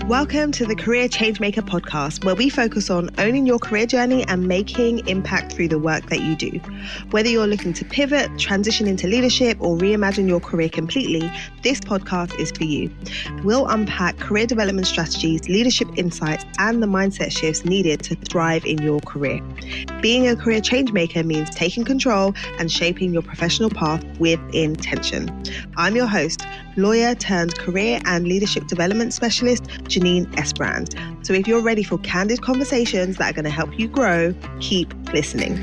Welcome to the Career Changemaker podcast, where we focus on owning your career journey and making impact through the work that you do. Whether you're looking to pivot, transition into leadership, or reimagine your career completely, this podcast is for you. We'll unpack career development strategies, leadership insights, and the mindset shifts needed to thrive in your career. Being a career changemaker means taking control and shaping your professional path with intention. I'm your host, lawyer turned career and leadership development specialist, Janine Esbrand. So if you're ready for candid conversations that are going to help you grow, keep listening.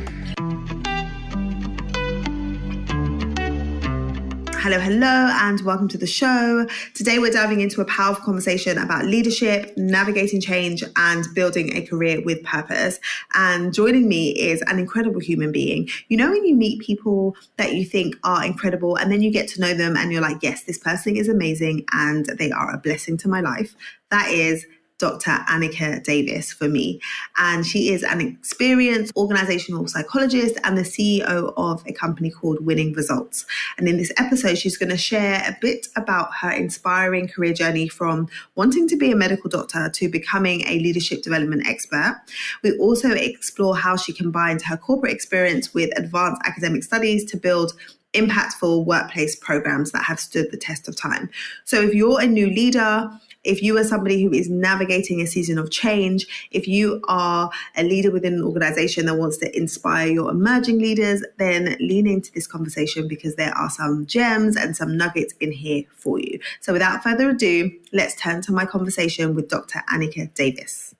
Hello, and welcome to the show. Today we're diving into a powerful conversation about leadership, navigating change, and building a career with purpose. And joining me is an incredible human being. You know, when you meet people that you think are incredible and then you get to know them and you're like, yes, this person is amazing and they are a blessing to my life. That is Dr. Anika Davis for me. And she is an experienced organisational psychologist and the CEO of a company called Winning Results. And in this episode, she's going to share a bit about her inspiring career journey from wanting to be a medical doctor to becoming a leadership development expert. We also explore how she combined her corporate experience with advanced academic studies to build impactful workplace programs that have stood the test of time. So if you're a new leader, if you are somebody who is navigating a season of change, if you are a leader within an organization that wants to inspire your emerging leaders, then lean into this conversation because there are some gems and some nuggets in here for you. So without further ado, let's turn to my conversation with Dr. Anika Davis.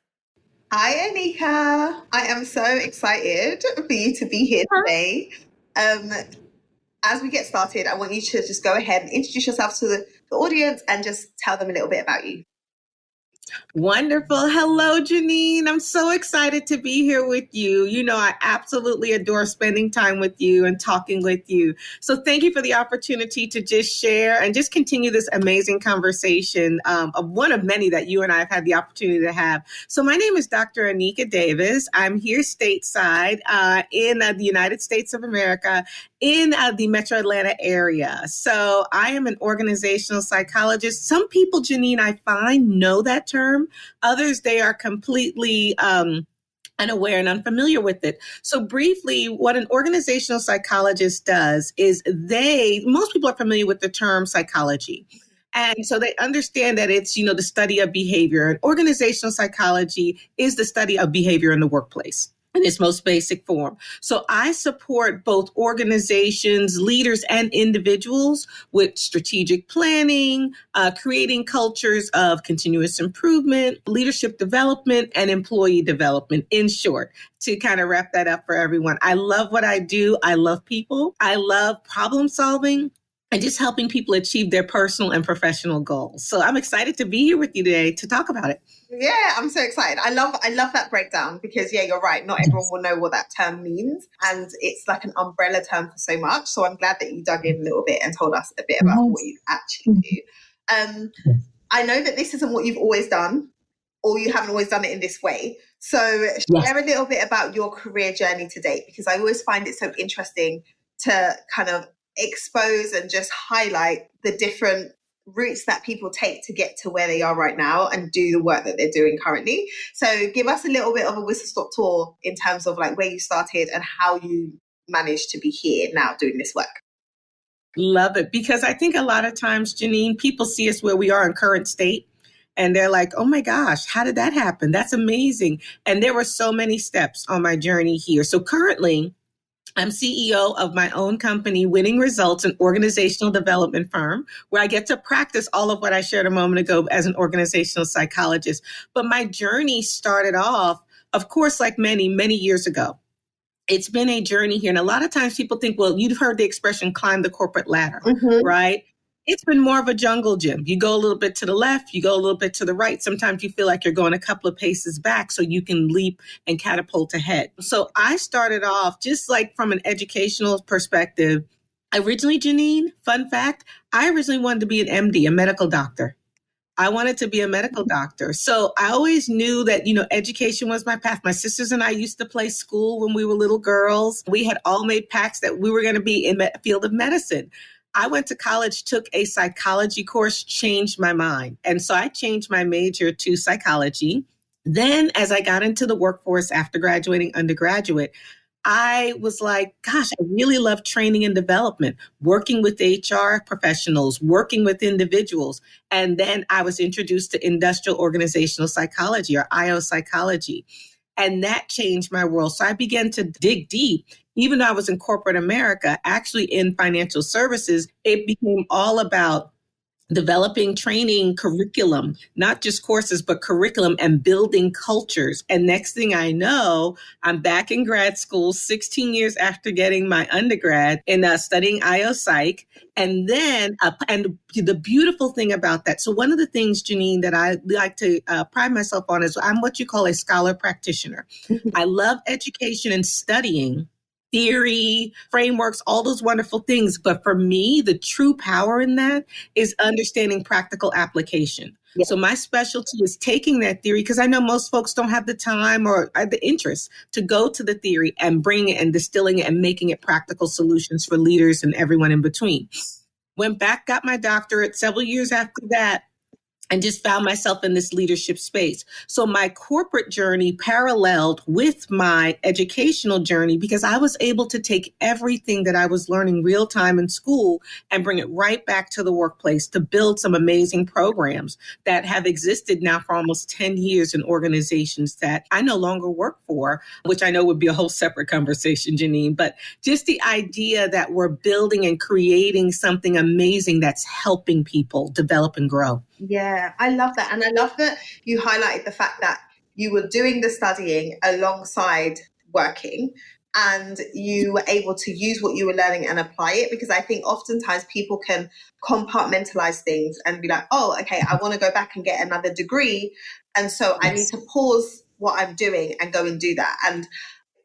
Hi, Anika. I am so excited for you to be here today. As we get started, I want you to just go ahead and introduce yourself to the audience and just tell them a little bit about you. Wonderful. Hello, Janine. I'm so excited to be here with you. You know, I absolutely adore spending time with you and talking with you. So thank you for the opportunity to just share and just continue this amazing conversation of one of many that you and I have had the opportunity to have. So my name is Dr. Anika Davis. I'm here stateside in the United States of America in the Metro Atlanta area. So I am an organizational psychologist. Some people, Janine, I find know that term. Others, they are completely unaware and unfamiliar with it. So briefly, what an organizational psychologist does is most people are familiar with the term psychology. And so they understand that it's, the study of behavior. And organizational psychology is the study of behavior in the workplace in its most basic form. So I support both organizations, leaders, and individuals with strategic planning, creating cultures of continuous improvement, leadership development, and employee development, in short, to kind of wrap that up for everyone. I love what I do. I love people. I love problem solving and just helping people achieve their personal and professional goals. So I'm excited to be here with you today to talk about it. Yeah, I'm so excited. I love that breakdown because, yeah, you're right. Not everyone will know what that term means. And it's like an umbrella term for so much. So I'm glad that you dug in a little bit and told us a bit about what you actually do. I know that this isn't what you've always done, or you haven't always done it in this way. So share a little bit about your career journey to date, because I always find it so interesting to kind of expose and just highlight the different routes that people take to get to where they are right now and do the work that they're doing currently. So give us a little bit of a whistle-stop tour in terms of like where you started and how you managed to be here now doing this work. Love it. Because I think a lot of times, Janine, people see us where we are in current state and they're like, oh my gosh, how did that happen? That's amazing. And there were so many steps on my journey here. So currently, I'm CEO of my own company, Winning Results, an organizational development firm, where I get to practice all of what I shared a moment ago as an organizational psychologist. But my journey started off, of course, like many, many years ago. It's been a journey here. And a lot of times people think, well, you've heard the expression climb the corporate ladder, right? It's been more of a jungle gym. You go a little bit to the left, you go a little bit to the right. Sometimes you feel like you're going a couple of paces back so you can leap and catapult ahead. So I started off just like from an educational perspective. Originally, Janine, fun fact, I originally wanted to be an MD, a medical doctor. I wanted to be a medical doctor. So I always knew that, education was my path. My sisters and I used to play school when we were little girls. We had all made pacts that we were going to be in the field of medicine. I went to college, took a psychology course, changed my mind. And so I changed my major to psychology. Then as I got into the workforce after graduating undergraduate, I was like, gosh, I really love training and development, working with HR professionals, working with individuals. And then I was introduced to industrial organizational psychology, or IO psychology. And that changed my world. So I began to dig deep. Even though I was in corporate America, actually in financial services, it became all about developing training curriculum, not just courses, but curriculum, and building cultures. And next thing I know, I'm back in grad school 16 years after getting my undergrad in studying IO Psych. And then, and the beautiful thing about that, so one of the things, Janine, that I like to pride myself on is I'm what you call a scholar practitioner. I love education and studying theory, frameworks, all those wonderful things. But for me, the true power in that is understanding practical application. Yeah. So my specialty is taking that theory, because I know most folks don't have the time or the interest to go to the theory and bring it and distilling it and making it practical solutions for leaders and everyone in between. Went back, got my doctorate several years after that, and just found myself in this leadership space. So my corporate journey paralleled with my educational journey, because I was able to take everything that I was learning real time in school and bring it right back to the workplace to build some amazing programs that have existed now for almost 10 years in organizations that I no longer work for, which I know would be a whole separate conversation, Janine. But just the idea that we're building and creating something amazing that's helping people develop and grow. Yeah, I love that. And I love that you highlighted the fact that you were doing the studying alongside working, and you were able to use what you were learning and apply it. Because I think oftentimes people can compartmentalize things and be like, oh, okay, I want to go back and get another degree. And so I need to pause what I'm doing and go and do that. And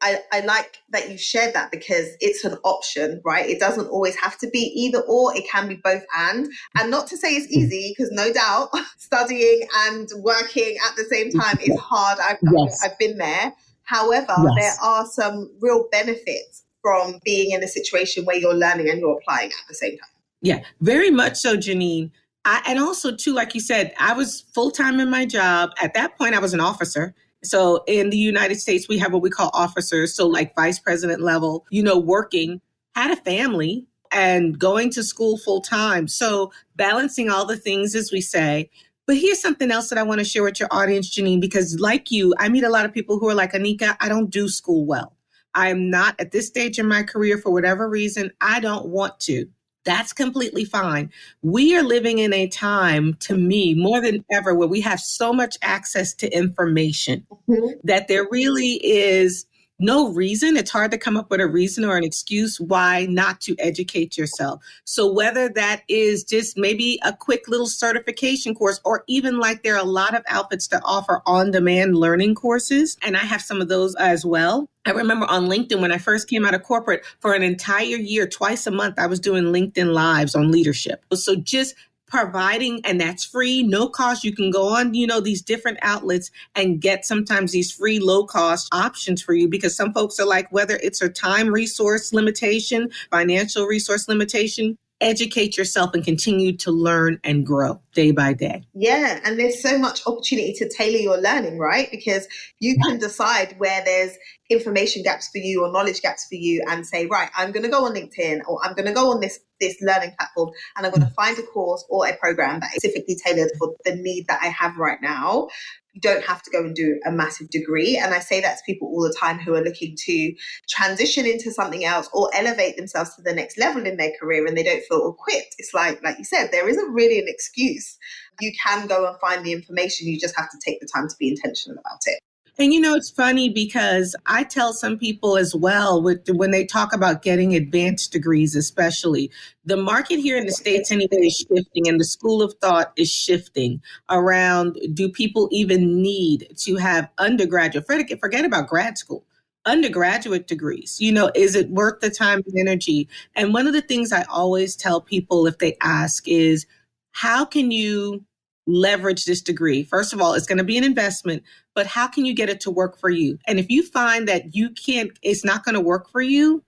I like that you shared that, because it's an option, right? It doesn't always have to be either or. It can be both and not to say it's easy, because no doubt studying and working at the same time is hard. I've been there. However, there are some real benefits from being in a situation where you're learning and you're applying at the same time. Yeah, very much so, Janine. And also, too, like you said, I was full-time in my job. At that point, I was an officer. So in the United States, we have what we call officers. So like vice president level, working, had a family and going to school full time. So balancing all the things, as we say. But here's something else that I want to share with your audience, Janine, because like you, I meet a lot of people who are like, Anika, I don't do school well. I'm not at this stage in my career for whatever reason. I don't want to. That's completely fine. We are living in a time, to me, more than ever, where we have so much access to information that there really is no reason. It's hard to come up with a reason or an excuse why not to educate yourself. So whether that is just maybe a quick little certification course, or even like there are a lot of outfits that offer on-demand learning courses, and I have some of those as well. I remember on LinkedIn, when I first came out of corporate, for an entire year, twice a month, I was doing LinkedIn Lives on leadership. So just providing, and that's free, no cost. You can go on, these different outlets and get sometimes these free, low cost options for you, because some folks are like, whether it's a time resource limitation, financial resource limitation, educate yourself and continue to learn and grow day by day. Yeah, and there's so much opportunity to tailor your learning, right? Because you can decide where there's information gaps for you or knowledge gaps for you, and say, right, I'm going to go on LinkedIn, or I'm going to go on this learning platform, and I'm going to find a course or a program that is specifically tailored for the need that I have right now. You don't have to go and do a massive degree. And I say that to people all the time who are looking to transition into something else or elevate themselves to the next level in their career, and they don't feel equipped. It's like you said, there isn't really an excuse. You can go and find the information. You just have to take the time to be intentional about it. And it's funny, because I tell some people as well, when they talk about getting advanced degrees, especially, the market here in the States anyway is shifting, and the school of thought is shifting around, do people even need to have undergraduate, forget about grad school, undergraduate degrees? Is it worth the time and energy? And one of the things I always tell people if they ask is, how can you leverage this degree? First of all, it's going to be an investment, but how can you get it to work for you? And if you find that it's not going to work for you,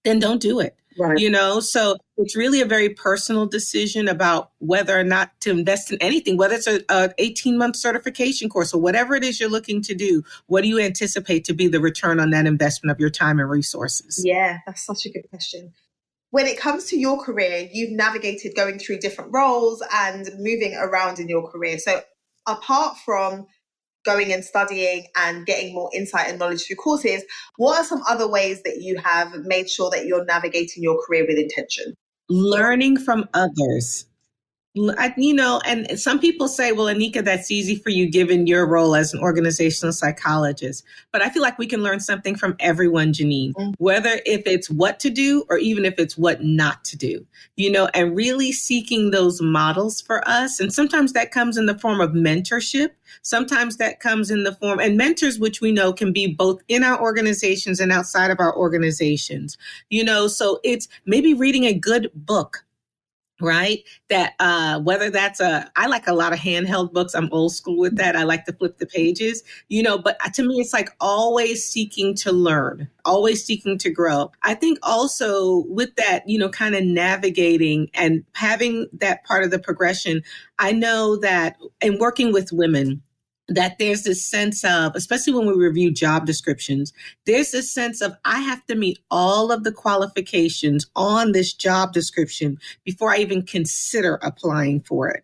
then don't do it. Right. So it's really a very personal decision about whether or not to invest in anything, whether it's a 18-month certification course or whatever it is you're looking to do. What do you anticipate to be the return on that investment of your time and resources? Yeah, that's such a good question. When it comes to your career, you've navigated going through different roles and moving around in your career. So apart from going and studying and getting more insight and knowledge through courses, what are some other ways that you have made sure that you're navigating your career with intention? Learning from others. And some people say, well, Anika, that's easy for you given your role as an organizational psychologist. But I feel like we can learn something from everyone, Janine, whether if it's what to do or even if it's what not to do, and really seeking those models for us. And sometimes that comes in the form of mentorship. Sometimes that comes in the form, and mentors, which we know can be both in our organizations and outside of our organizations, so it's maybe reading a good book. Right. That whether that's I like a lot of handheld books. I'm old school with that. I like to flip the pages, but to me, it's like always seeking to learn, always seeking to grow. I think also with that, kind of navigating and having that part of the progression. I know that in working with women, that there's this sense of, especially when we review job descriptions, there's this sense of I have to meet all of the qualifications on this job description before I even consider applying for it.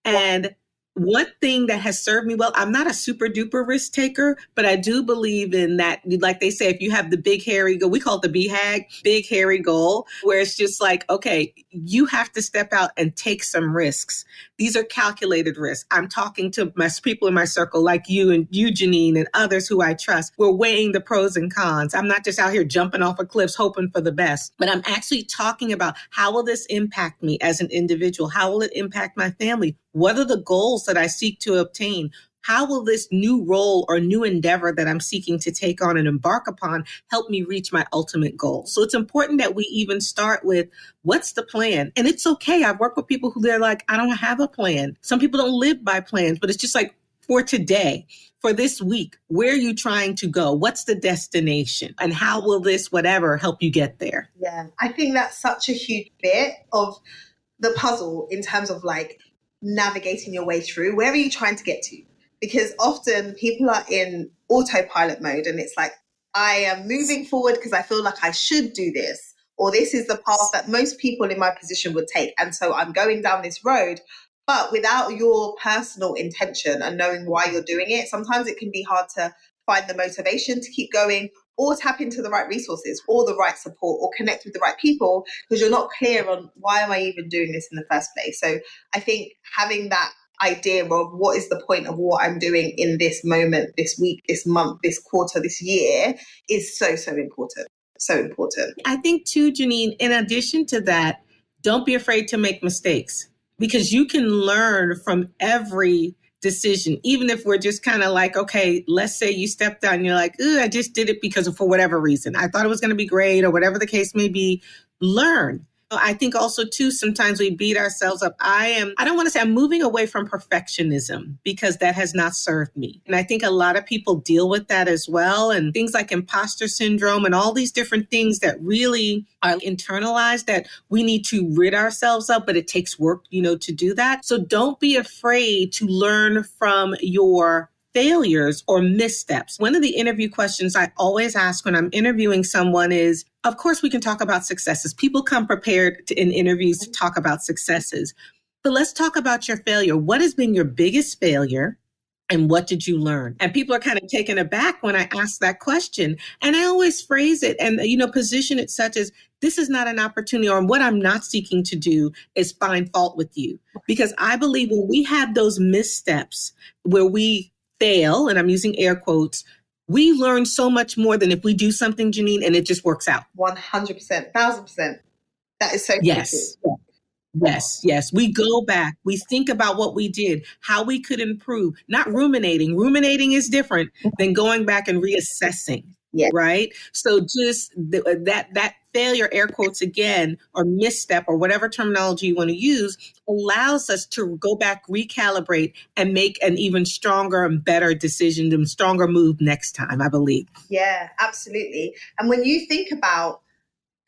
And one thing that has served me well, I'm not a super duper risk taker, but I do believe in that, like they say, if you have the big hairy goal, we call it the BHAG, big hairy goal, where it's just like, okay, you have to step out and take some risks. These are calculated risks. I'm talking to my people in my circle like you and you, Janine, and others who I trust. We're weighing the pros and cons. I'm not just out here jumping off of cliffs hoping for the best, but I'm actually talking about how will this impact me as an individual? How will it impact my family? What are the goals that I seek to obtain? How will this new role or new endeavor that I'm seeking to take on and embark upon help me reach my ultimate goal? So it's important that we even start with what's the plan? And it's okay. I've worked with people who they're like, I don't have a plan. Some people don't live by plans, but it's just like for today, for this week, where are you trying to go? What's the destination? And how will this whatever help you get there? Yeah, I think that's such a huge bit of the puzzle in terms of like navigating your way through. Where are you trying to get to? Because often people are in autopilot mode and it's like, I am moving forward because I feel like I should do this, or this is the path that most people in my position would take. And so I'm going down this road, but without your personal intention and knowing why you're doing it, sometimes it can be hard to find the motivation to keep going or tap into the right resources or the right support or connect with the right people because you're not clear on why am I even doing this in the first place. So I think having that idea of what is the point of what I'm doing in this moment, this week, this month, this quarter, this year is so, so important. So important. I think too, Janine, in addition to that, don't be afraid to make mistakes because you can learn from every decision, even if we're just kind of like, okay, let's say you stepped out and you're like, I just did it because of for whatever reason. I thought it was going to be great or whatever the case may be. Learn. I think also too, sometimes we beat ourselves up. I don't want to say I'm moving away from perfectionism because that has not served me. And I think a lot of people deal with that as well. And things like imposter syndrome and all these different things that really are internalized that we need to rid ourselves of, but it takes work, to do that. So don't be afraid to learn from your failures or missteps. One of the interview questions I always ask when I'm interviewing someone is, of course, we can talk about successes. People come prepared in interviews to talk about successes. But let's talk about your failure. What has been your biggest failure? And what did you learn? And people are kind of taken aback when I ask that question. And I always phrase it and, position it such as this is not an opportunity, or what I'm not seeking to do is find fault with you. Because I believe when we have those missteps where we fail, and I'm using air quotes, we learn so much more than if we do something, Janine, and it just works out. 100%, 1000%. That is so yes. True. Yes. We go back. We think about what we did, how we could improve, not ruminating. Ruminating is different than going back and reassessing. Yeah. Right. So just that failure, air quotes again, or misstep, or whatever terminology you want to use, allows us to go back, recalibrate, and make an even stronger and better decision and stronger move next time, I believe. Yeah, absolutely. And when you think about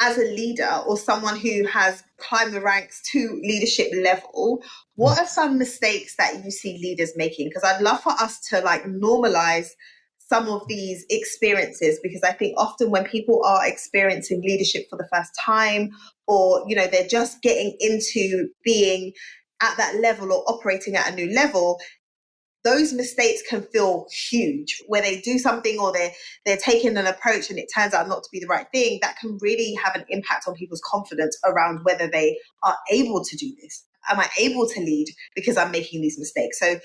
as a leader or someone who has climbed the ranks to leadership level, what are some mistakes that you see leaders making? Because I'd love for us to like normalize some of these experiences, because I think often when people are experiencing leadership for the first time, or you know, they're just getting into being at that level or operating at a new level, those mistakes can feel huge, where they do something or they're taking an approach and it turns out not to be the right thing. That can really have an impact on people's confidence around whether they are able to do this. Am I able to lead because I'm making these mistakes? So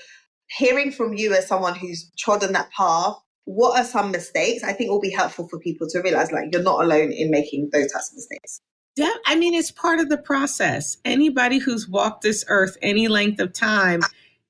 hearing from you as someone who's trodden that path, what are some mistakes I think will be helpful for people to realize like you're not alone in making those types of mistakes? Yeah, I mean, it's part of the process. Anybody who's walked this earth any length of time,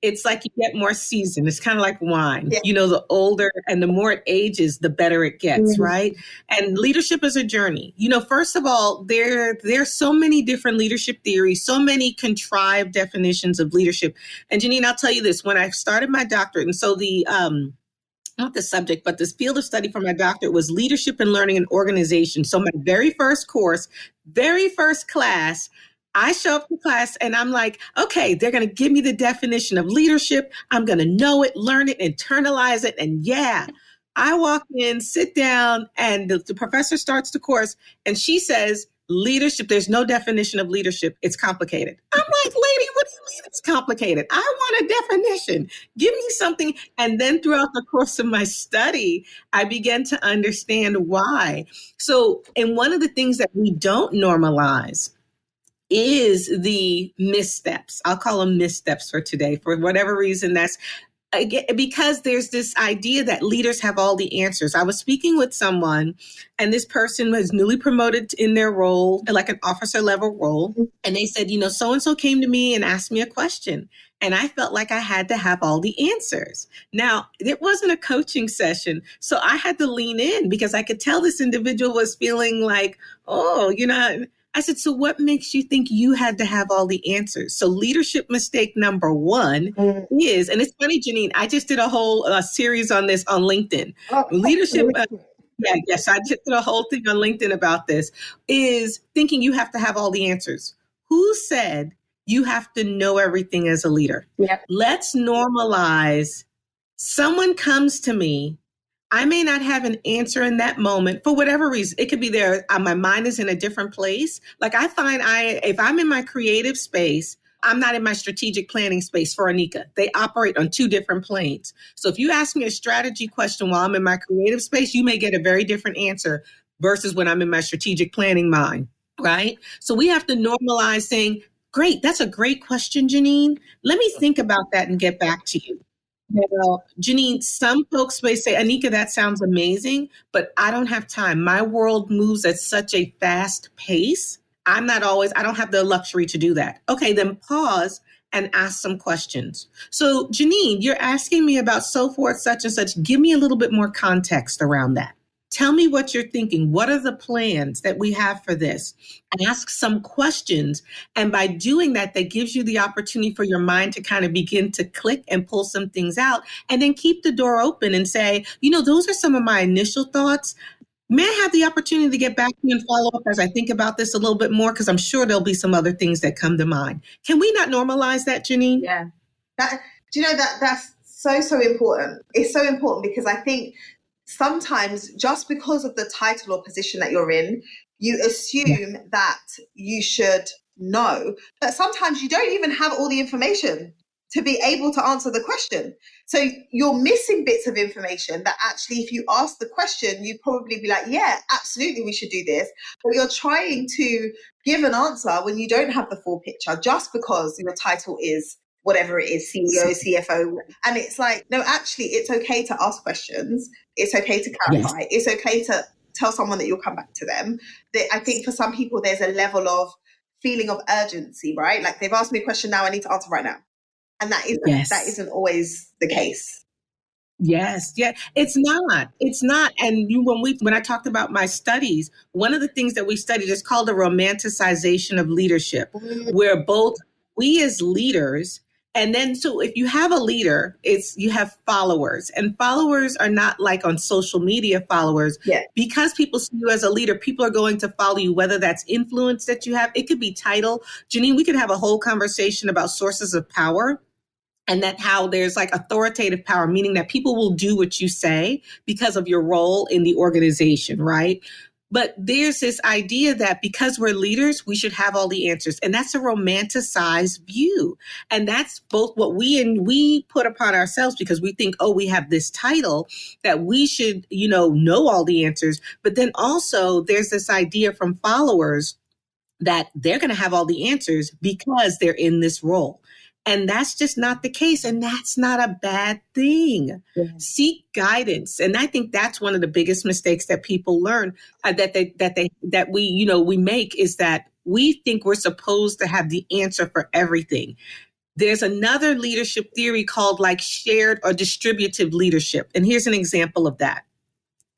it's like you get more seasoned. It's kind of like wine. Yeah. You know, the older and the more it ages, the better it gets, right? And leadership is a journey. You know, first of all, there's so many different leadership theories, so many contrived definitions of leadership. And Janine, I'll tell you this, when I started my doctorate, and so not the subject, but this field of study for my doctorate was leadership and learning and organization. So my very first course, very first class, I show up to class and I'm like, okay, they're going to give me the definition of leadership. I'm going to know it, learn it, internalize it. And yeah, I walk in, sit down, and the professor starts the course and she says, leadership, there's no definition of leadership. It's complicated. I'm like, lady, what do you mean it's complicated? I want a definition. Give me something. And then throughout the course of my study, I began to understand why. So, and one of the things that we don't normalize is the missteps. I'll call them missteps for today. For whatever reason, that's because there's this idea that leaders have all the answers. I was speaking with someone and this person was newly promoted in their role, like an officer level role. And they said, you know, so-and-so came to me and asked me a question. And I felt like I had to have all the answers. Now, it wasn't a coaching session. So I had to lean in because I could tell this individual was feeling like, oh, you know, I said, so what makes you think you had to have all the answers? So leadership mistake number one is, and it's funny, Janine, I just did a whole series on this on LinkedIn. Leadership, yes, I just did a whole thing on LinkedIn about this, is thinking you have to have all the answers. Who said you have to know everything as a leader? Yep. Let's normalize. Someone comes to me, I may not have an answer in that moment for whatever reason. It could be there. My mind is in a different place. Like I find if I'm in my creative space, I'm not in my strategic planning space for Anika. They operate on two different planes. So if you ask me a strategy question while I'm in my creative space, you may get a very different answer versus when I'm in my strategic planning mind, right? So we have to normalize saying, great, that's a great question, Janine. Let me think about that and get back to you. Well, Janine, some folks may say, Anika, that sounds amazing, but I don't have time. My world moves at such a fast pace. I don't have the luxury to do that. Okay, then pause and ask some questions. So, Janine, you're asking me about so forth, such and such. Give me a little bit more context around that. Tell me what you're thinking. What are the plans that we have for this? Ask some questions. And by doing that, that gives you the opportunity for your mind to kind of begin to click and pull some things out. And then keep the door open and say, you know, those are some of my initial thoughts. May I have the opportunity to get back to you and follow up as I think about this a little bit more? Because I'm sure there'll be some other things that come to mind. Can we not normalize that, Janine? Yeah. Do you know that's so important? It's so important because I think sometimes just because of the title or position that you're in, you assume that you should know, but sometimes you don't even have all the information to be able to answer the question. So you're missing bits of information that actually, if you ask the question, you'd probably be like, yeah, absolutely, we should do this. But you're trying to give an answer when you don't have the full picture just because your title is whatever it is, CEO, CFO. And it's like, no, actually, it's okay to ask questions. It's okay to clarify. Yes. It's okay to tell someone that you'll come back to them. I think for some people, there's a level of feeling of urgency, right? Like they've asked me a question now, I need to answer right now. And that isn't always the case. Yes. Yeah. It's not. And when I talked about my studies, one of the things that we studied is called the romanticization of leadership, where both we as leaders And then, so if you have a leader, you have followers, and followers are not like on social media followers. Yeah. Because people see you as a leader, people are going to follow you, whether that's influence that you have. It could be title. Janine, we could have a whole conversation about sources of power, and that how there's like authoritative power, meaning that people will do what you say because of your role in the organization, right? But there's this idea that because we're leaders, we should have all the answers. And that's a romanticized view. And that's both what we put upon ourselves, because we think, oh, we have this title that we should, know all the answers. But then also there's this idea from followers that they're going to have all the answers because they're in this role. And that's just not the case. And that's not a bad thing. Yeah. Seek guidance. And I think that's one of the biggest mistakes that people learn that we make, is that we think we're supposed to have the answer for everything. There's another leadership theory called like shared or distributive leadership. And here's an example of that.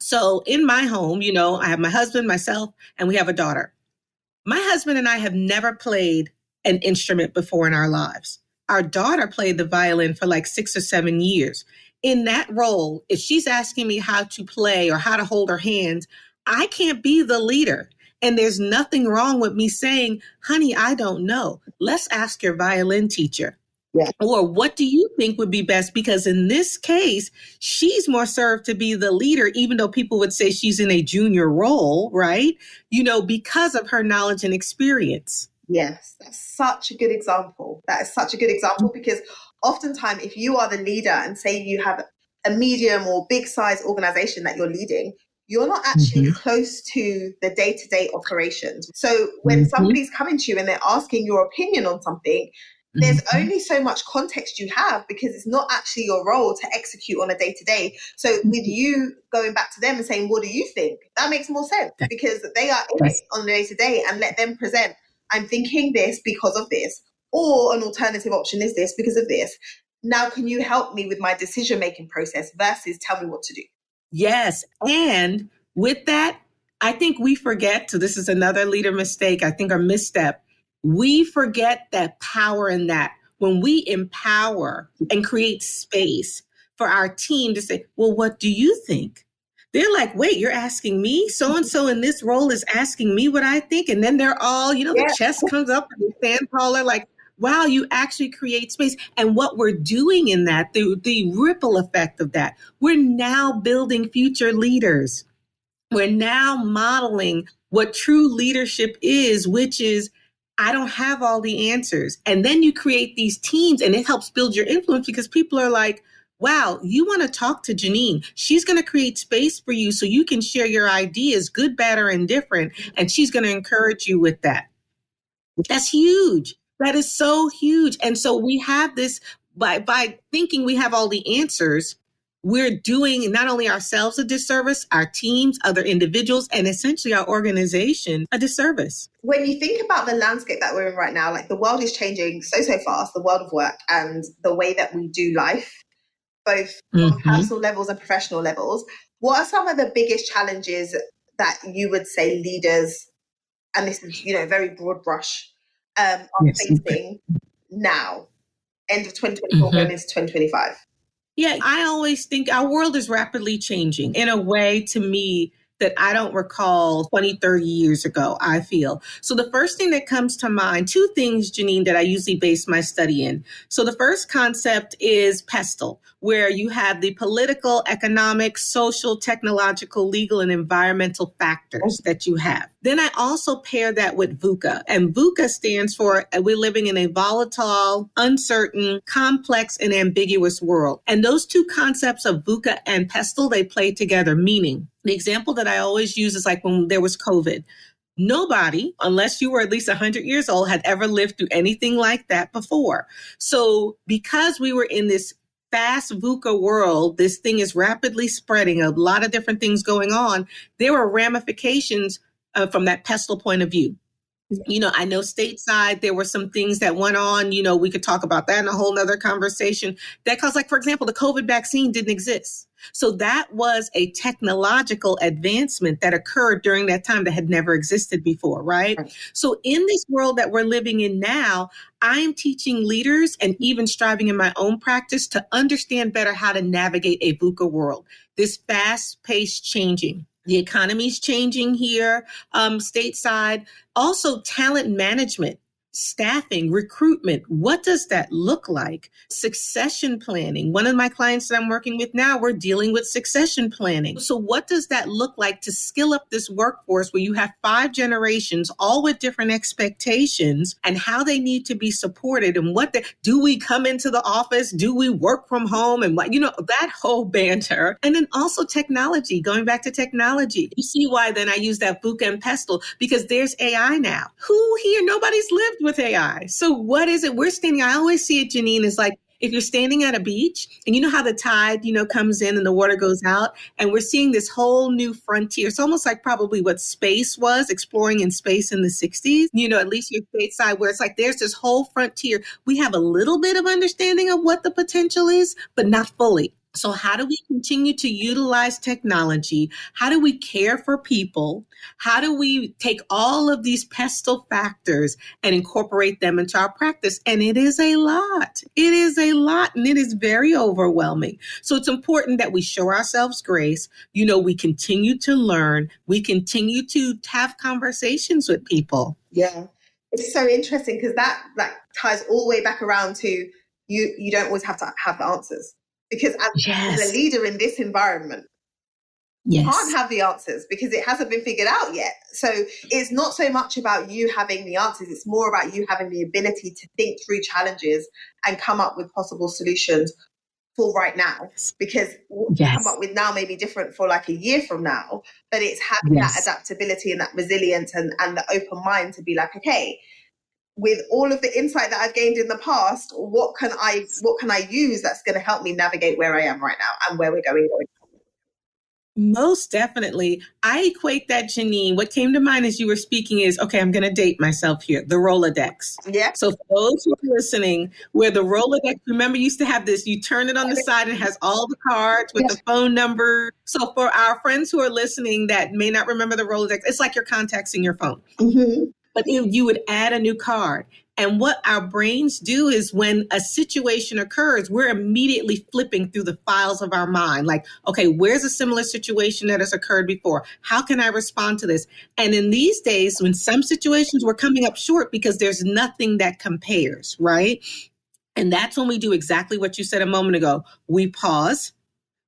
So in my home, I have my husband, myself, and we have a daughter. My husband and I have never played an instrument before in our lives. Our daughter played the violin for like 6 or 7 years. In that role, if she's asking me how to play or how to hold her hands, I can't be the leader. And there's nothing wrong with me saying, honey, I don't know. Let's ask your violin teacher. Yeah. Or what do you think would be best? Because in this case, she's more served to be the leader, even though people would say she's in a junior role, right? Because of her knowledge and experience. Yes, that's such a good example. That is such a good example, because oftentimes if you are the leader and say you have a medium or big size organization that you're leading, you're not actually close to the day-to-day operations. So when somebody's coming to you and they're asking your opinion on something, there's only so much context you have, because it's not actually your role to execute on a day-to-day. So with you going back to them and saying, what do you think? That makes more sense, because they are in it on the day-to-day, and let them present, I'm thinking this because of this, or an alternative option is this because of this. Now, can you help me with my decision-making process versus tell me what to do? Yes. And with that, I think we forget, so this is another leader mistake, I think, or misstep. We forget that power in that. When we empower and create space for our team to say, well, what do you think? They're like, wait, you're asking me? So-and-so in this role is asking me what I think. And then they're all, the chest comes up and they stand taller, like, wow, you actually create space. And what we're doing in that, the ripple effect of that, we're now building future leaders. We're now modeling what true leadership is, which is, I don't have all the answers. And then you create these teams, and it helps build your influence, because people are like, wow, you want to talk to Janine. She's going to create space for you so you can share your ideas, good, bad, or indifferent. And she's going to encourage you with that. That's huge. That is so huge. And so we have this, by thinking we have all the answers, we're doing not only ourselves a disservice, our teams, other individuals, and essentially our organization a disservice. When you think about the landscape that we're in right now, like the world is changing so fast, the world of work and the way that we do life, both on personal levels and professional levels. What are some of the biggest challenges that you would say leaders, and this is, very broad brush, are facing now, end of 2024, going into 2025? Yeah, I always think our world is rapidly changing in a way, to me, that I don't recall 20, 30 years ago, I feel. So the first thing that comes to mind, two things, Janine, that I usually base my study in. So the first concept is PESTLE, where you have the political, economic, social, technological, legal, and environmental factors that you have. Then I also pair that with VUCA. And VUCA stands for, we're living in a volatile, uncertain, complex, and ambiguous world. And those two concepts of VUCA and PESTLE, they play together, meaning the example that I always use is like when there was COVID. Nobody, unless you were at least 100 years old, had ever lived through anything like that before. So because we were in this fast VUCA world, this thing is rapidly spreading, a lot of different things going on, there were ramifications from that PESTLE point of view. I know stateside, there were some things that went on, we could talk about that in a whole nother conversation that caused, like, for example, the COVID vaccine didn't exist. So that was a technological advancement that occurred during that time that had never existed before, right? So in this world that we're living in now, I am teaching leaders and even striving in my own practice to understand better how to navigate a VUCA world, this fast-paced changing. The economy's changing here, stateside. Also, talent management, staffing, recruitment. What does that look like? Succession planning. One of my clients that I'm working with now, we're dealing with succession planning. So what does that look like to skill up this workforce where you have 5 generations, all with different expectations and how they need to be supported and do we come into the office? Do we work from home? And what, that whole banter. And then also technology, going back to technology. You see why then I use that VUCA and pestle, because there's AI now. Who here, nobody's lived with AI. So what is it? I always see it, Janine, is like, if you're standing at a beach and you know how the tide, comes in and the water goes out, and we're seeing this whole new frontier. It's almost like probably what space was, exploring in space in the 60s, at least your stateside, where it's like there's this whole frontier. We have a little bit of understanding of what the potential is, but not fully. So how do we continue to utilize technology? How do we care for people? How do we take all of these pestle factors and incorporate them into our practice? And it is a lot. It is a lot, and it is very overwhelming. So it's important that we show ourselves grace. We continue to learn. We continue to have conversations with people. Yeah. It's so interesting because that ties all the way back around to you don't always have to have the answers. Because as a leader in this environment, you can't have the answers because it hasn't been figured out yet. So it's not so much about you having the answers. It's more about you having the ability to think through challenges and come up with possible solutions for right now. Because what you come up with now may be different for like a year from now, but it's having that adaptability and that resilience and the open mind to be like, okay, with all of the insight that I've gained in the past, what can I use that's going to help me navigate where I am right now and where we're going? Most definitely. I equate that, Janine. What came to mind as you were speaking is, okay, I'm going to date myself here, the Rolodex. Yeah. So for those who are listening, where the Rolodex, remember, used to have this, you turn it on the side and it has all the cards with the phone number. So for our friends who are listening that may not remember the Rolodex, it's like your contacts in your phone. Mm-hmm. But if you would add a new card. And what our brains do is when a situation occurs, we're immediately flipping through the files of our mind. Like, okay, where's a similar situation that has occurred before? How can I respond to this? And in these days, when some situations were coming up short because there's nothing that compares, right? And that's when we do exactly what you said a moment ago. We pause.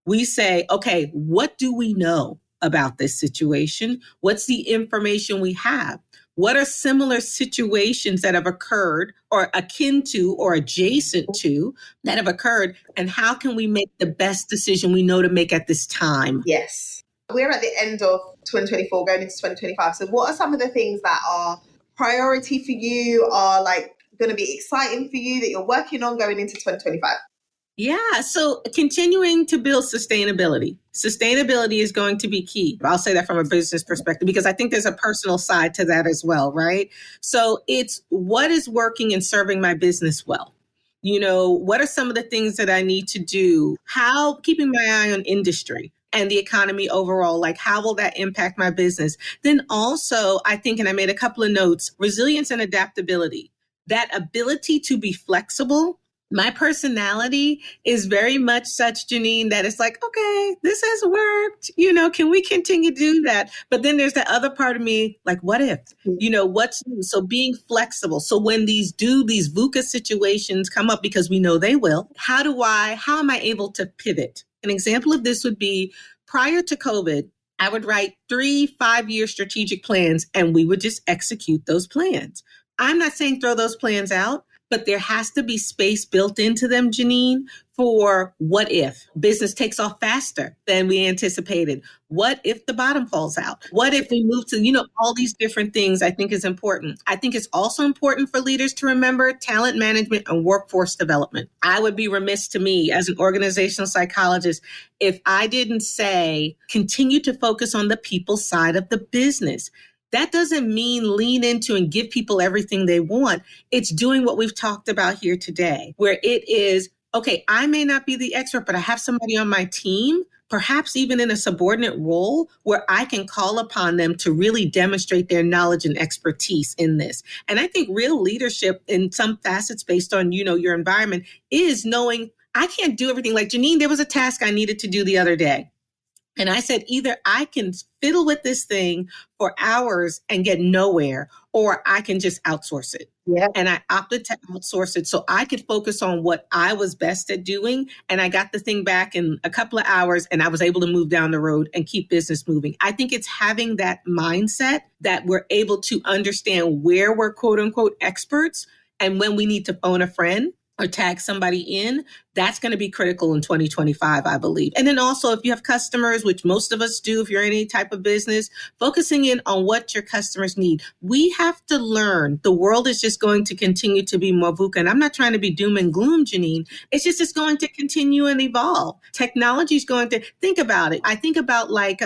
We say, okay, what do we know about this situation? What's the information we have? What are similar situations that have occurred or akin to or adjacent to that have occurred? And how can we make the best decision we know to make at this time? Yes. We're at the end of 2024, going into 2025. So what are some of the things that are priority for you, are like going to be exciting for you that you're working on going into 2025? Yeah, so continuing to build sustainability. Sustainability is going to be key. I'll say that from a business perspective, because I think there's a personal side to that as well, right? So it's what is working and serving my business well. What are some of the things that I need to do? How, keeping my eye on industry and the economy overall, like how will that impact my business? Then also, I think, and I made a couple of notes, resilience and adaptability, that ability to be flexible. My personality is very much such, Janine, that it's like, okay, this has worked. Can we continue to do that? But then there's that other part of me, like, what if? What's new? So being flexible. So when these VUCA situations come up, because we know they will, how am I able to pivot? An example of this would be prior to COVID, I would write 3 5-year strategic plans and we would just execute those plans. I'm not saying throw those plans out, but there has to be space built into them, Janine, for what if business takes off faster than we anticipated? What if the bottom falls out? What if we move to, all these different things I think is important. I think it's also important for leaders to remember talent management and workforce development. I would be remiss to me as an organizational psychologist if I didn't say continue to focus on the people side of the business. That doesn't mean lean into and give people everything they want. It's doing what we've talked about here today, where it is, okay, I may not be the expert, but I have somebody on my team perhaps even in a subordinate role where I can call upon them to really demonstrate their knowledge and expertise in this. And I think real leadership in some facets based on, your environment is knowing I can't do everything. Like Janine, there was a task I needed to do the other day. And I said, either I can fiddle with this thing for hours and get nowhere, or I can just outsource it. Yeah. And I opted to outsource it so I could focus on what I was best at doing. And I got the thing back in a couple of hours and I was able to move down the road and keep business moving. I think it's having that mindset that we're able to understand where we're quote unquote experts and when we need to phone a friend or tag somebody in. That's going to be critical in 2025, I believe. And then also, if you have customers, which most of us do, if you're in any type of business, focusing in on what your customers need. We have to learn. The world is just going to continue to be more VUCA. And I'm not trying to be doom and gloom, Janine. It's going to continue and evolve. Technology is going to, think about it. I think about like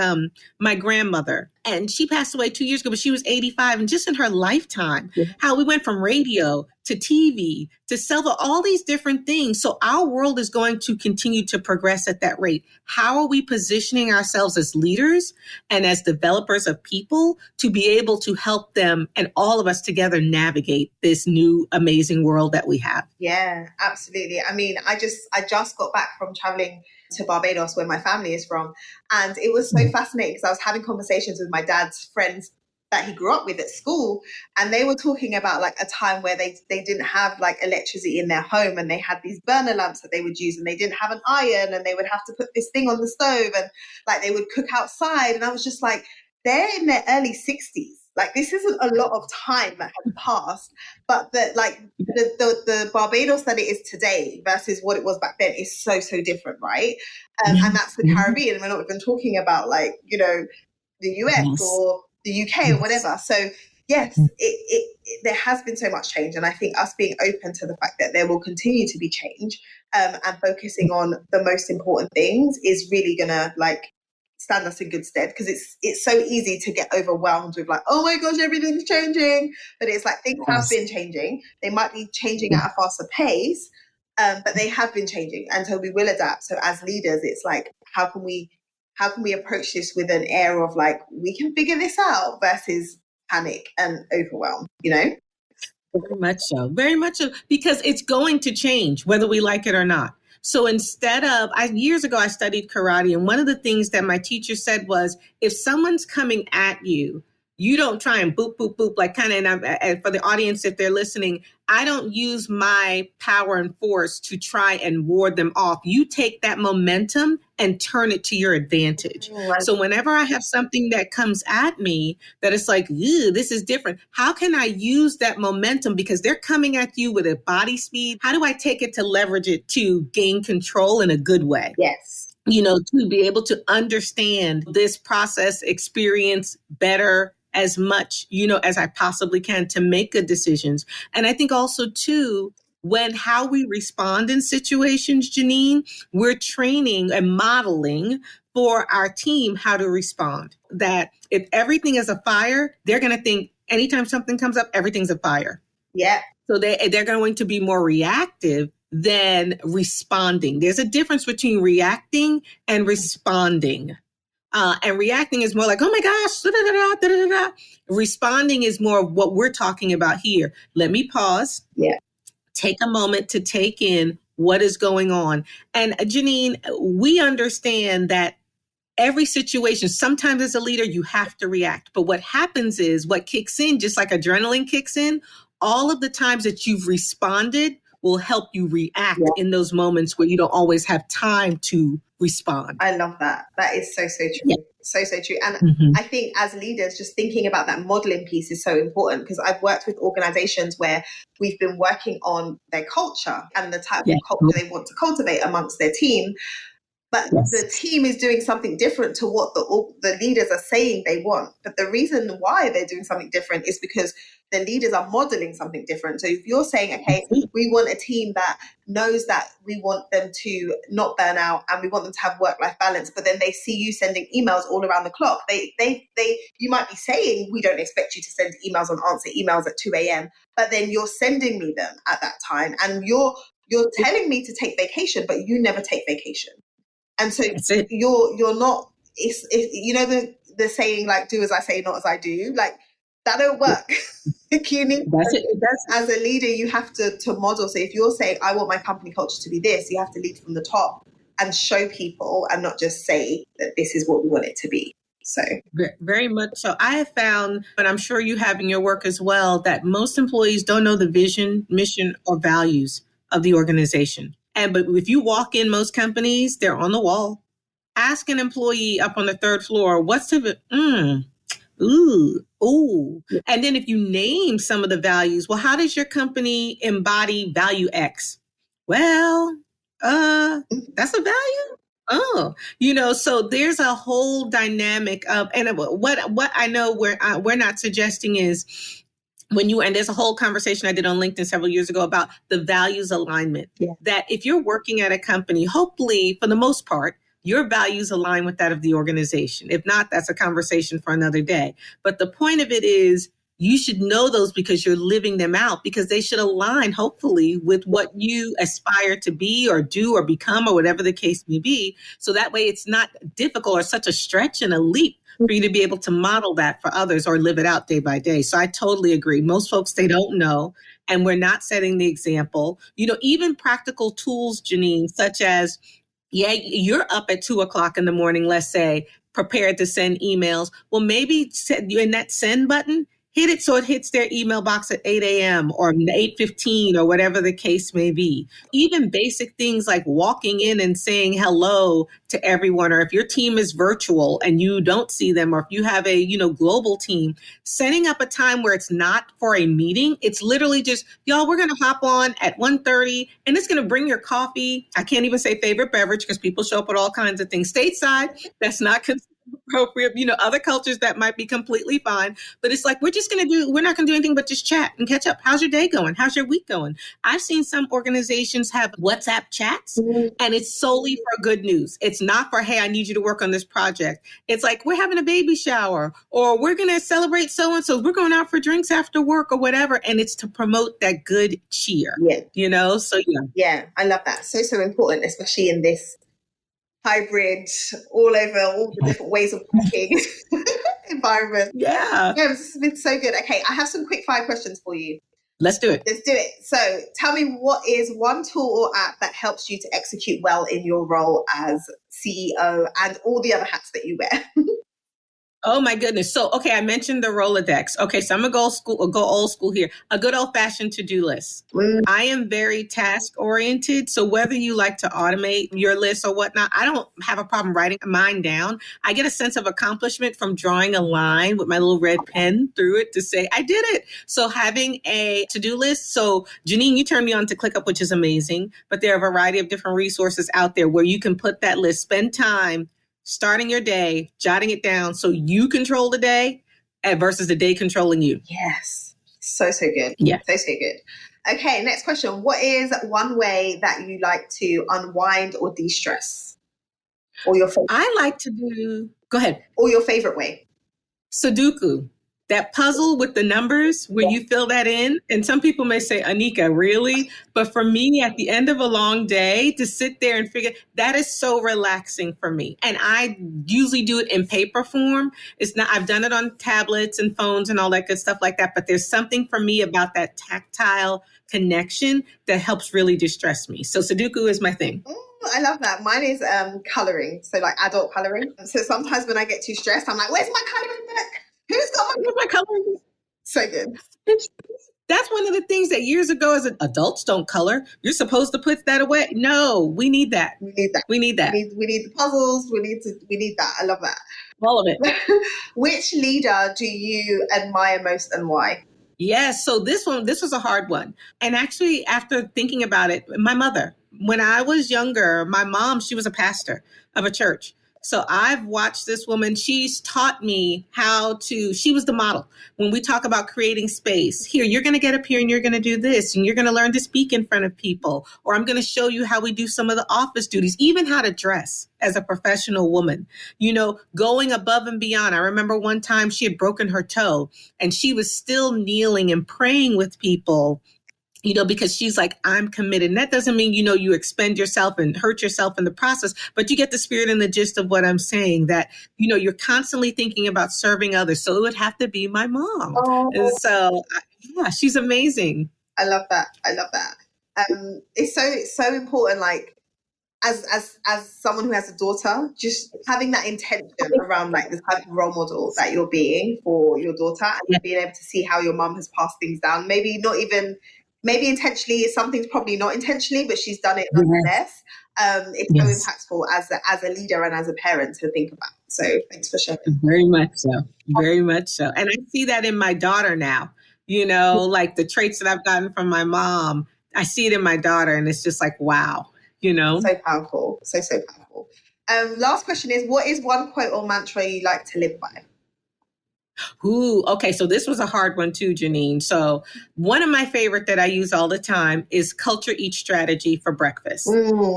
my grandmother. And she passed away 2 years ago, but she was 85. And just in her lifetime, how we went from radio to TV to cell phone, all these different things. So our world is going to continue to progress at that rate. How are we positioning ourselves as leaders and as developers of people to be able to help them and all of us together navigate this new amazing world that we have? Yeah, absolutely. I mean, I just got back from traveling to Barbados, where my family is from. And it was so fascinating because I was having conversations with my dad's friends that he grew up with at school. And they were talking about like a time where they didn't have like electricity in their home, and they had these burner lamps that they would use, and they didn't have an iron, and they would have to put this thing on the stove, and like they would cook outside. And I was just like, they're in their early 60s. Like, this isn't a lot of time that has passed, but the Barbados that it is today versus what it was back then is so different, right? And that's the Caribbean. We're not even talking about like, the US or the UK or whatever. So yes, there has been so much change. And I think us being open to the fact that there will continue to be change and focusing on the most important things is really going to like stand us in good stead, because it's so easy to get overwhelmed with like, oh my gosh, everything's changing. But it's like things have been changing. They might be changing at a faster pace, but they have been changing. And so we will adapt. So as leaders, it's like, how can we approach this with an air of like, we can figure this out versus panic and overwhelm, Very much so. Very much so, because it's going to change whether we like it or not. So instead of, years ago, I studied karate. And one of the things that my teacher said was, if someone's coming at you, you don't try and boop, boop, boop, like kind of, and for the audience, if they're listening, I don't use my power and force to try and ward them off. You take that momentum and turn it to your advantage. So whenever I have something that comes at me that it's like, this is different, how can I use that momentum? Because they're coming at you with a body speed. How do I take it to leverage it to gain control in a good way? Yes. To be able to understand this process experience better as much, as I possibly can to make good decisions. And I think also too, how we respond in situations, Janine, we're training and modeling for our team how to respond. That if everything is a fire, they're going to think anytime something comes up, everything's a fire. Yeah. So they're going to be more reactive than responding. There's a difference between reacting and responding. And reacting is more like, oh my gosh, da, da, da, da, da, da. Responding is more of what we're talking about here. Let me pause. Yeah. Take a moment to take in what is going on. And Janine, we understand that every situation, sometimes as a leader, you have to react. But what happens is what kicks in, just like adrenaline kicks in, all of the times that you've responded will help you react in those moments where you don't always have time to respond. I love that. That is so true. Yeah. So true. And I think as leaders, just thinking about that modeling piece is so important, because I've worked with organizations where we've been working on their culture and the type of culture they want to cultivate amongst their team. But the team is doing something different to what the leaders are saying they want. But the reason why they're doing something different is because the leaders are modeling something different. So if you're saying, okay, we want a team that knows that we want them to not burn out and we want them to have work-life balance, but then they see you sending emails all around the clock. You might be saying, we don't expect you to send emails and answer emails at 2 a.m., but then you're sending me them at that time. And you're telling me to take vacation, but you never take vacation. And so That's it. you're not, it's you know the saying, like, do as I say, not as I do, like that don't work. You need, That's it. as a leader, you have to model. So if you're saying, I want my company culture to be this, you have to lead from the top and show people, and not just say that this is what we want it to be. So Very much so. I have found, and I'm sure you have in your work as well, that most employees don't know the vision, mission, or values of the organization. But if you walk in most companies, they're on the wall. Ask an employee up on the third floor, what's the ooh. And then if you name some of the values, well, how does your company embody value X? Well, that's a value. Oh, so there's a whole dynamic of, and what I know we're not suggesting is and there's a whole conversation I did on LinkedIn several years ago about the values alignment. Yeah. That if you're working at a company, hopefully for the most part, your values align with that of the organization. If not, that's a conversation for another day. But the point of it is, you should know those because you're living them out, because they should align, hopefully, with what you aspire to be or do or become or whatever the case may be. So that way it's not difficult or such a stretch and a leap for you to be able to model that for others or live it out day by day. So I totally agree. Most folks, they don't know, and we're not setting the example. Even practical tools, Janine, such as, you're up at 2:00 in the morning, let's say, prepared to send emails. Well, maybe in that send button, hit it so it hits their email box at 8 a.m. or 8:15 or whatever the case may be. Even basic things like walking in and saying hello to everyone, or if your team is virtual and you don't see them, or if you have a global team, setting up a time where it's not for a meeting. It's literally just, y'all, we're going to hop on at 1:30 and it's going to bring your coffee. I can't even say favorite beverage because people show up with all kinds of things. Stateside, that's not appropriate. Other cultures that might be completely fine, but it's like, we're not going to do anything but just chat and catch up. How's your day going? How's your week going? I've seen some organizations have WhatsApp chats, and it's solely for good news. It's not for, hey, I need you to work on this project. It's like, we're having a baby shower, or we're going to celebrate so-and-so. We're going out for drinks after work or whatever. And it's to promote that good cheer, So yeah, I love that. So important, especially in this hybrid, all over, all the different ways of working environment. Yeah, this has been so good. Okay, I have some quick fire questions for you. Let's do it. So tell me, what is one tool or app that helps you to execute well in your role as CEO and all the other hats that you wear? Oh my goodness. So, okay, I mentioned the Rolodex. Okay, so I'm gonna go old school here. A good old fashioned to-do list. I am very task oriented. So whether you like to automate your list or whatnot, I don't have a problem writing mine down. I get a sense of accomplishment from drawing a line with my little red pen through it to say, I did it. So having a to-do list. So Janine, you turned me on to ClickUp, which is amazing, but there are a variety of different resources out there where you can put that list, spend time starting your day, jotting it down so you control the day versus the day controlling you. Yes. So good. Yeah. So good. Okay, next question. What is one way that you like to unwind or de-stress? Or your favorite? I like to do, go ahead. Or your favorite way? Sudoku. That puzzle with the numbers where you fill that in. And some people may say, Anika, really? But for me, at the end of a long day, to sit there and figure, that is so relaxing for me. And I usually do it in paper form. I've done it on tablets and phones and all that good stuff like that. But there's something for me about that tactile connection that helps really distress me. So Sudoku is my thing. I love that. Mine is coloring. So like adult coloring. So sometimes when I get too stressed, I'm like, where's my coloring book? Who's got my coloring? So good. That's one of the things that years ago, as adults don't color. You're supposed to put that away. No, we need that. We need that. We need the puzzles. We need that. I love that. All of it. Which leader do you admire most and why? Yes. So this was a hard one. And actually, after thinking about it, my mother, when I was younger, my mom, she was a pastor of a church. So I've watched this woman. She's taught me she was the model. When we talk about creating space, here, you're going to get up here and you're going to do this, and you're going to learn to speak in front of people, or I'm going to show you how we do some of the office duties, even how to dress as a professional woman, going above and beyond. I remember one time she had broken her toe and she was still kneeling and praying with people because she's like, I'm committed. And that doesn't mean, you expend yourself and hurt yourself in the process, but you get the spirit and the gist of what I'm saying, that, you're constantly thinking about serving others. So it would have to be my mom. And so, yeah, she's amazing. I love that. I love that. It's so important. Like, as someone who has a daughter, just having that intention around like the type of role model that you're being for your daughter, and being able to see how your mum has passed things down. Maybe not even, maybe intentionally. Something's probably not intentionally, but she's done it nonetheless. It's so impactful as a leader and as a parent to think about. So thanks for sharing. Very much so. Very much so. And I see that in my daughter now. Like the traits that I've gotten from my mom, I see it in my daughter, and it's just like, wow. So powerful. So powerful. Last question is, what is one quote or mantra you like to live by? Ooh, okay. So this was a hard one too, Janine. So one of my favorite that I use all the time is culture eats strategy for breakfast,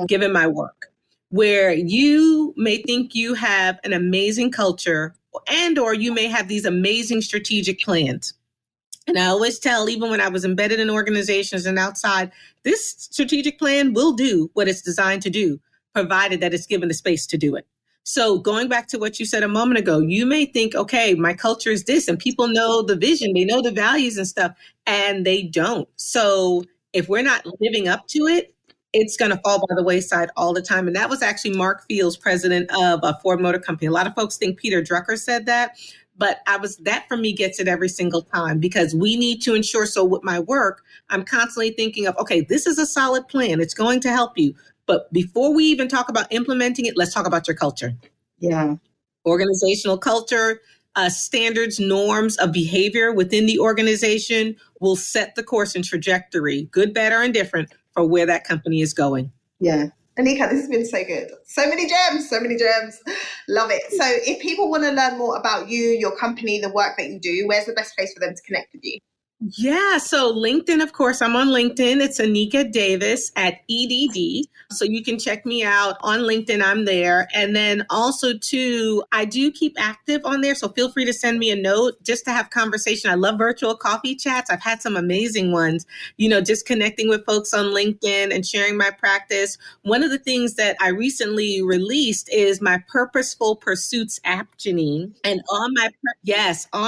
given my work, where you may think you have an amazing culture or you may have these amazing strategic plans. And I always tell, even when I was embedded in organizations and outside, this strategic plan will do what it's designed to do, provided that it's given the space to do it. So going back to what you said a moment ago, you may think, okay, my culture is this, and people know the vision, they know the values and stuff, and they don't. So if we're not living up to it, it's going to fall by the wayside all the time. And that was actually Mark Fields, president of a Ford Motor Company. A lot of folks think Peter Drucker said that. But that for me gets it every single time, because we need to ensure. So with my work, I'm constantly thinking of, okay, this is a solid plan. It's going to help you. But before we even talk about implementing it, let's talk about your culture. Yeah. Organizational culture, standards, norms of behavior within the organization will set the course and trajectory, good, bad, or indifferent, for where that company is going. Yeah. Anika, this has been so good. So many gems. Love it. So if people want to learn more about you, your company, the work that you do, where's the best place for them to connect with you? Yeah, so LinkedIn, of course, I'm on LinkedIn. It's Anika Davis at EDD. So you can check me out on LinkedIn. I'm there. And then also, too, I do keep active on there. So feel free to send me a note just to have conversation. I love virtual coffee chats. I've had some amazing ones, just connecting with folks on LinkedIn and sharing my practice. One of the things that I recently released is my Purposeful Pursuits app, Janine. And on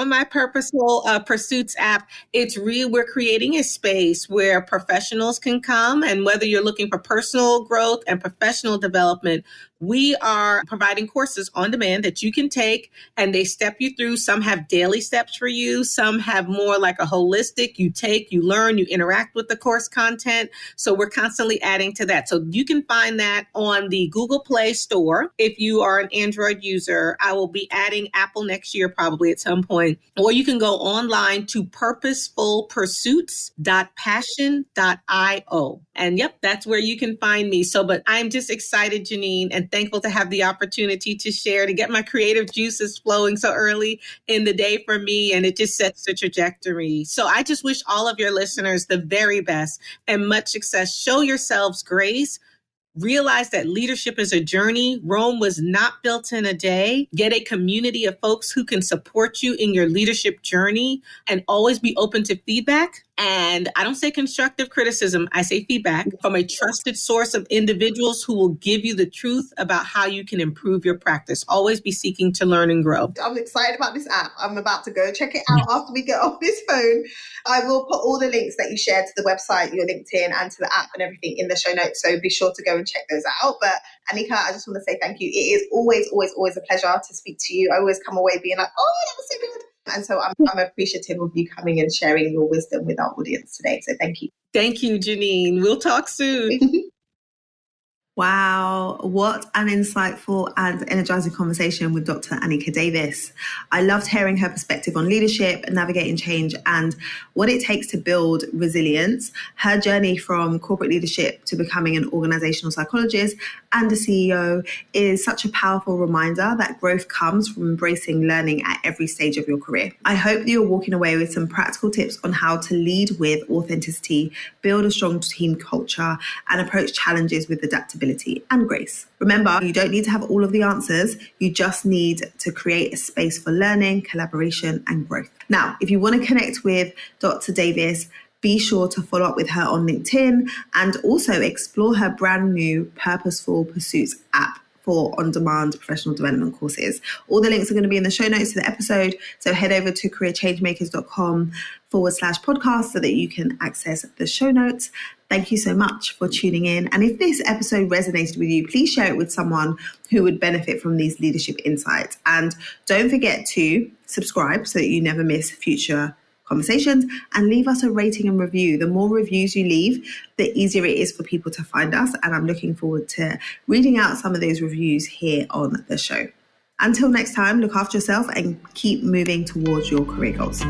my Purposeful Pursuits app, we're creating a space where professionals can come, and whether you're looking for personal growth and professional development, we are providing courses on demand that you can take, and they step you through. Some have daily steps for you. Some have more like a holistic, you take, you learn, you interact with the course content. So we're constantly adding to that. So you can find that on the Google Play Store. If you are an Android user, I will be adding Apple next year, probably at some point. Or you can go online to purposefulpursuits.passion.io. And yep, that's where you can find me. So, but I'm just excited, Janine, and thankful to have the opportunity to share, to get my creative juices flowing so early in the day for me. And it just sets the trajectory. So I just wish all of your listeners the very best and much success. Show yourselves grace. Realize that leadership is a journey. Rome was not built in a day. Get a community of folks who can support you in your leadership journey, and always be open to feedback. And I don't say constructive criticism, I say feedback from a trusted source of individuals who will give you the truth about how you can improve your practice. Always be seeking to learn and grow. I'm excited about this app. I'm about to go check it out after we get off this phone. I will put all the links that you shared to the website, your LinkedIn, and to the app and everything in the show notes. So be sure to go and check those out. But Anika, I just want to say thank you. It is always a pleasure to speak to you. I always come away being like, oh, that was so good. And so I'm appreciative of you coming and sharing your wisdom with our audience today. So thank you. Thank you, Janine. We'll talk soon. Wow, what an insightful and energizing conversation with Dr. Anika Davis. I loved hearing her perspective on leadership, navigating change, and what it takes to build resilience. Her journey from corporate leadership to becoming an organizational psychologist and a CEO is such a powerful reminder that growth comes from embracing learning at every stage of your career. I hope that you're walking away with some practical tips on how to lead with authenticity, build a strong team culture, and approach challenges with adaptability and grace. Remember, you don't need to have all of the answers. You just need to create a space for learning, collaboration, and growth. Now, if you want to connect with Dr. Davis, Be sure to follow up with her on LinkedIn and also explore her brand new Purposeful Pursuits app for on-demand professional development courses. All the links are going to be in the show notes to the episode. So head over to careerchangemakers.com/podcast so that you can access the show notes. Thank you so much for tuning in. And if this episode resonated with you, please share it with someone who would benefit from these leadership insights. And don't forget to subscribe so that you never miss future conversations, and leave us a rating and review. The more reviews you leave, the easier it is for people to find us. And I'm looking forward to reading out some of those reviews here on the show. Until next time, look after yourself and keep moving towards your career goals.